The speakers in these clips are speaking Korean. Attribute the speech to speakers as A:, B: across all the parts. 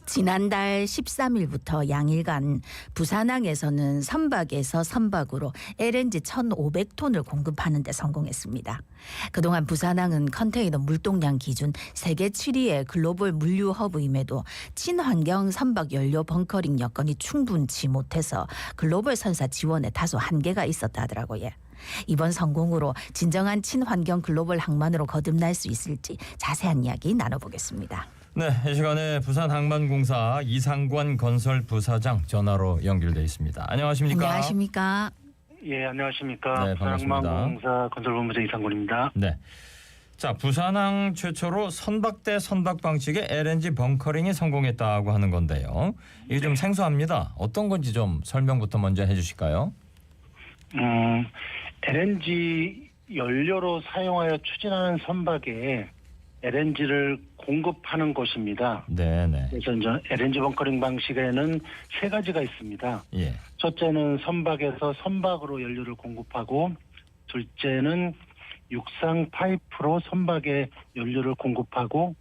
A: 지난달 13일부터 양일간 부산항에서는 선박에서 선박으로 LNG 1,500톤을 공급하는 데 성공했습니다. 그동안 부산항은 컨테이너 물동량 기준 세계 7위의 글로벌 물류 허브임에도 친환경 선박 연료 벙커링 여건이 충분치 못해서 글로벌 선사 지원에 다소 한계가 있었다 하더라고요. 이번 성공으로 진정한 친환경 글로벌 항만으로 거듭날 수 있을지 자세한 이야기 나눠보겠습니다.
B: 네, 이 시간에 부산항만공사 이상관 건설 부사장 전화로 연결돼 있습니다. 안녕하십니까?
A: 안녕하십니까?
C: 예, 안녕하십니까?
B: 네, 반갑습니다.
C: 부산항만공사 건설본부장 이상군입니다.
B: 네. 자, 부산항 최초로 선박대 선박 방식의 LNG 벙커링이 성공했다고 하는 건데요. 이게 좀 생소합니다. 어떤 건지 좀 설명부터 먼저 해주실까요?
C: LNG 연료로 사용하여 추진하는 선박에 LNG를 공급하는 것입니다.
B: 네네.
C: 그래서 이제 LNG 벙커링 방식에는 세 가지가 있습니다.
B: 예.
C: 첫째는 선박에서 선박으로 연료를 공급하고, 둘째는 육상 파이프로 선박에 연료를 공급하고,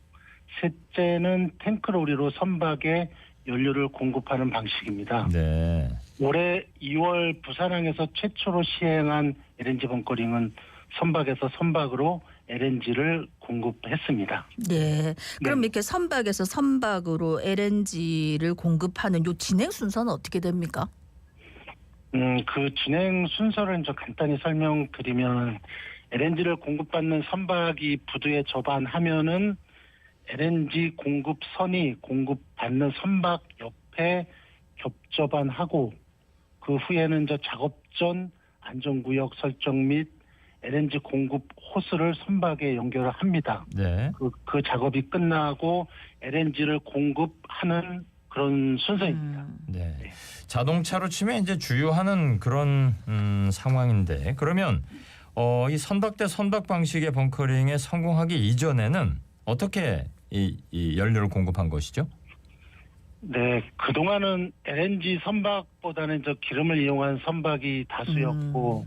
C: 셋째는 탱크로리로 선박에 연료를 공급하는 방식입니다.
B: 네.
C: 올해 2월 부산항에서 최초로 시행한 LNG 벙커링은 선박에서 선박으로 LNG를 공급했습니다.
A: 네. 그럼 이렇게 선박에서 선박으로 LNG를 공급하는 요 진행 순서는 어떻게 됩니까?
C: 그 진행 순서를 좀 간단히 설명드리면, LNG를 공급받는 선박이 부두에 접안하면은 LNG 공급선이 공급받는 선박 옆에 겹접안하고, 그 후에는 이제 작업 전 안전구역 설정 및 LNG 공급 호스를 선박에 연결을 합니다.
B: 네.
C: 그 작업이 끝나고 LNG를 공급하는 그런 순서입니다.
B: 네. 자동차로 치면 이제 주요하는 그런 상황인데, 그러면 이 선박대 선박 방식의 벙커링에 성공하기 이전에는 어떻게 이 연료를 공급한 것이죠?
C: 네, 그동안은 LNG 선박보다는 저 기름을 이용한 선박이 다수였고,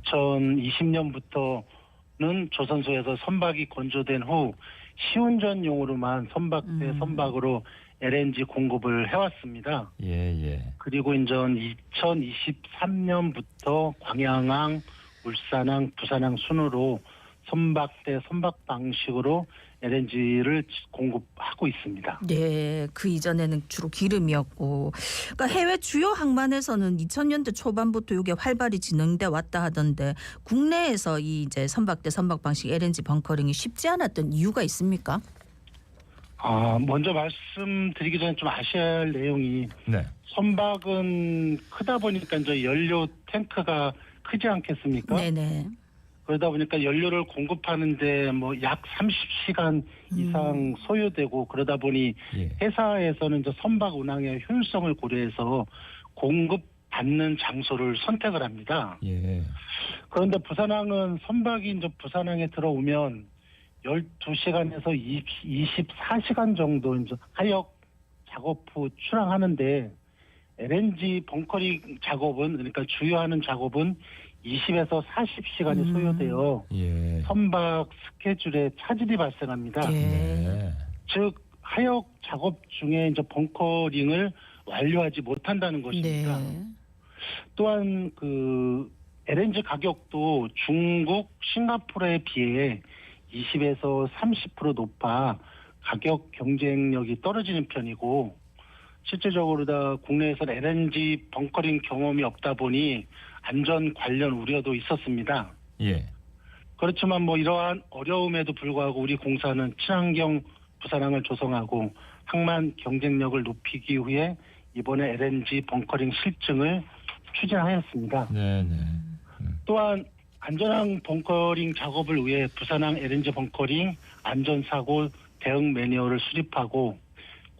C: 2020년부터는 조선소에서 선박이 건조된 후 시운전용으로만 선박대 선박으로 LNG 공급을 해왔습니다.
B: 예.
C: 그리고 이제 2023년부터 광양항, 울산항, 부산항 순으로 선박대 선박 방식으로 LNG를 공급하고 있습니다.
A: 네, 그 이전에는 주로 기름이었고, 그러니까 해외 주요 항만에서는 2000년대 초반부터 이게 활발히 진행돼 왔다 하던데, 국내에서 이 이제 선박대 선박 방식 LNG 벙커링이 쉽지 않았던 이유가 있습니까?
C: 먼저 말씀드리기 전에 좀 아셔야 할 내용이,
B: 네.
C: 선박은 크다 보니까 이제 연료 탱크가 크지 않겠습니까?
A: 네네.
C: 그러다 보니까 연료를 공급하는데 뭐 약 30시간 이상 소요되고, 그러다 보니 회사에서는 이제 선박 운항의 효율성을 고려해서 공급받는 장소를 선택을 합니다.
B: 예.
C: 그런데 부산항은 선박이 이제 부산항에 들어오면 12시간에서 24시간 정도 이제 하역 작업 후 출항하는데, LNG 벙커링 작업은, 그러니까 주요하는 작업은 20에서 40시간이 소요되어 선박 스케줄에 차질이 발생합니다.
A: 네.
C: 즉 하역 작업 중에 이제 벙커링을 완료하지 못한다는 것입니다.
A: 네.
C: 또한 그 LNG 가격도 중국, 싱가포르에 비해 20에서 30% 높아 가격 경쟁력이 떨어지는 편이고, 실제적으로 다 국내에서는 LNG 벙커링 경험이 없다 보니 안전 관련 우려도 있었습니다.
B: 예.
C: 그렇지만 뭐 이러한 어려움에도 불구하고 우리 공사는 친환경 부산항을 조성하고 항만 경쟁력을 높이기 위해 이번에 LNG 벙커링 실증을 추진하였습니다.
B: 네네.
C: 또한 안전항 벙커링 작업을 위해 부산항 LNG 벙커링 안전사고 대응 매뉴얼을 수립하고,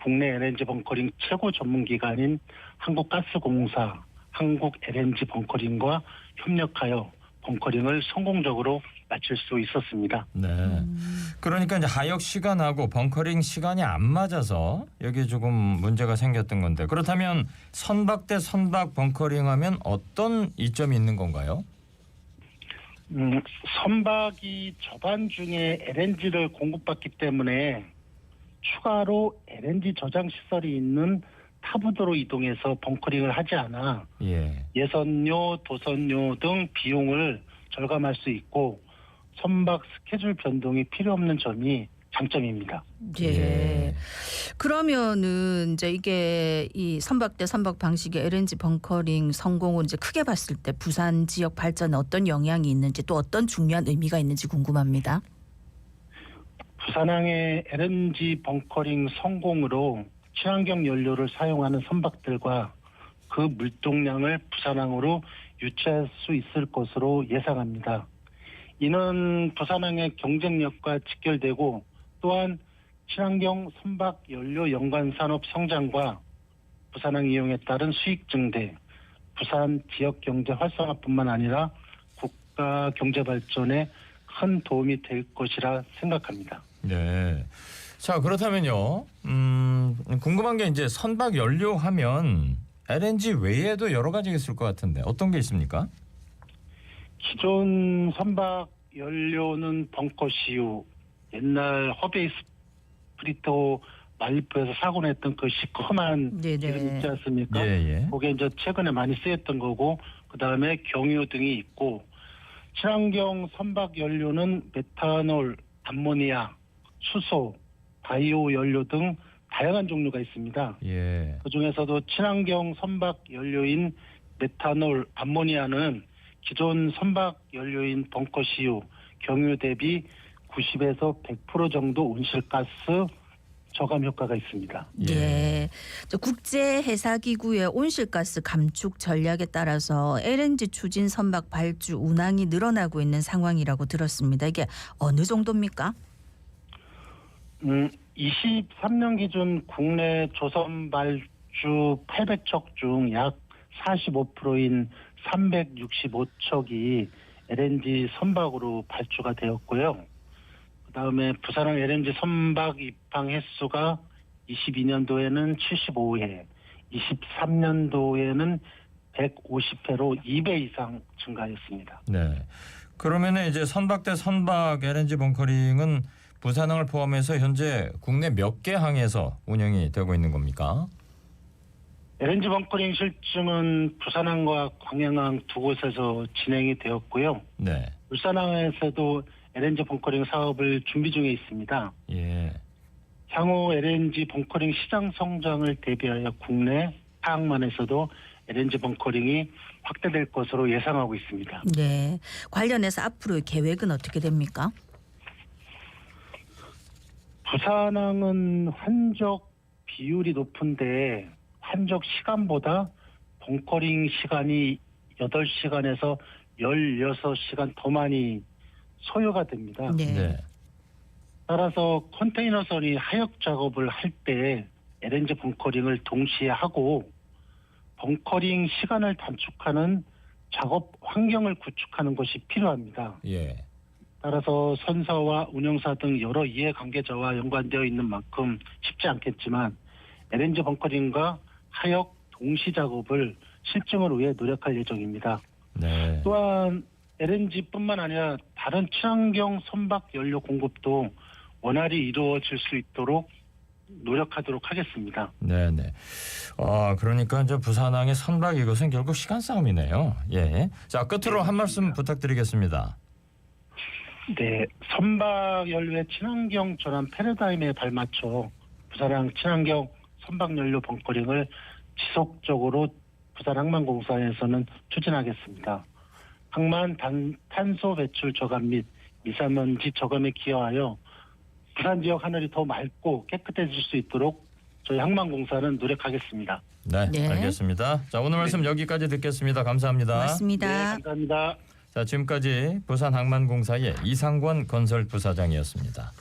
C: 국내 LNG 벙커링 최고 전문기관인 한국가스공사, 한국 LNG 벙커링과 협력하여 벙커링을 성공적으로 마칠 수 있었습니다.
B: 네. 그러니까 이제 하역 시간하고 벙커링 시간이 안 맞아서 여기 조금 문제가 생겼던 건데, 그렇다면 선박대 선박 벙커링하면 어떤 이점이 있는 건가요?
C: 선박이 접안 중에 LNG를 공급받기 때문에 추가로 LNG 저장 시설이 있는 타부도로 이동해서 벙커링을 하지 않아
B: 예.
C: 예선료, 도선료 등 비용을 절감할 수 있고 선박 스케줄 변동이 필요 없는 점이 장점입니다.
A: 예.
B: 예.
A: 그러면은 이제 이게 이 선박 대 선박 방식의 LNG 벙커링 성공을 이제 크게 봤을 때 부산 지역 발전에 어떤 영향이 있는지 또 어떤 중요한 의미가 있는지 궁금합니다.
C: 부산항의 LNG 벙커링 성공으로 친환경 연료를 사용하는 선박들과 그 물동량을 부산항으로 유치할 수 있을 것으로 예상합니다. 이는 부산항의 경쟁력과 직결되고 또한 친환경 선박 연료 연관 산업 성장과 부산항 이용에 따른 수익 증대, 부산 지역 경제 활성화뿐만 아니라 국가 경제 발전에 큰 도움이 될 것이라 생각합니다.
B: 네. 자, 그렇다면요. 궁금한 게 이제 선박 연료 하면 LNG 외에도 여러 가지가 있을 것 같은데 어떤 게 있습니까?
C: 기존 선박 연료는 벙커시유, 옛날 허베이 스프리터 말리포에서 사고 냈던 그 시커먼
A: 네네.
C: 기름 있지 않습니까?
B: 예.
C: 그게 이제 최근에 많이 쓰였던 거고, 그 다음에 경유 등이 있고, 친환경 선박 연료는 메탄올, 암모니아, 수소, 바이오 연료 등 다양한 종류가 있습니다.
B: 예.
C: 그 중에서도 친환경 선박 연료인 메탄올, 암모니아는 기존 선박 연료인 벙커시유, 경유 대비 90에서 100% 정도 온실가스 저감 효과가 있습니다.
A: 예. 국제해사기구의 온실가스 감축 전략에 따라서 LNG 추진 선박 발주 운항이 늘어나고 있는 상황이라고 들었습니다. 이게 어느 정도입니까?
C: 23년 기준 국내 조선 발주 800척 중 약 45%인 365척이 LNG 선박으로 발주가 되었고요. 그다음에 부산항 LNG 선박 입항 횟수가 22년도에는 75회, 23년도에는 150회로 2배 이상 증가했습니다.
B: 네. 그러면은 이제 선박 대 선박 LNG 벙커링은 부산항을 포함해서 현재 국내 몇 개 항에서 운영이 되고 있는 겁니까?
C: LNG 벙커링 실증은 부산항과 광양항 두 곳에서 진행이 되었고요.
B: 네.
C: 울산항에서도 LNG 벙커링 사업을 준비 중에 있습니다.
B: 예.
C: 향후 LNG 벙커링 시장 성장을 대비하여 국내 하항만에서도 LNG 벙커링이 확대될 것으로 예상하고 있습니다.
A: 네. 관련해서 앞으로의 계획은 어떻게 됩니까?
C: 부산항은 환적 비율이 높은데 환적 시간보다 벙커링 시간이 8시간에서 16시간 더 많이 소요가 됩니다.
A: 네.
C: 따라서 컨테이너선이 하역 작업을 할 때 LNG 벙커링을 동시에 하고 벙커링 시간을 단축하는 작업 환경을 구축하는 것이 필요합니다.
B: 예.
C: 따라서 선사와 운영사 등 여러 이해관계자와 연관되어 있는 만큼 쉽지 않겠지만 LNG 벙커링과 하역 동시 작업을 실증을 위해 노력할 예정입니다.
B: 네.
C: 또한 LNG뿐만 아니라 다른 친환경 선박 연료 공급도 원활히 이루어질 수 있도록 노력하도록 하겠습니다.
B: 네네. 그러니까 이제 부산항의 선박 이것은 결국 시간 싸움이네요. 예. 자, 끝으로 한 말씀 부탁드리겠습니다.
C: 네, 선박 연료의 친환경 전환 패러다임에 발맞춰 부산항 친환경 선박 연료 벙커링을 지속적으로 부산항만공사에서는 추진하겠습니다. 항만 탄소 배출 저감 및 미세먼지 저감에 기여하여 부산 지역 하늘이 더 맑고 깨끗해질 수 있도록 저희 항만공사는 노력하겠습니다.
B: 네,
A: 네.
B: 알겠습니다. 자, 오늘 말씀 여기까지 듣겠습니다. 감사합니다.
A: 고맙습니다.
C: 네, 감사합니다.
B: 자, 지금까지 부산항만공사의 이상권 건설부사장이었습니다.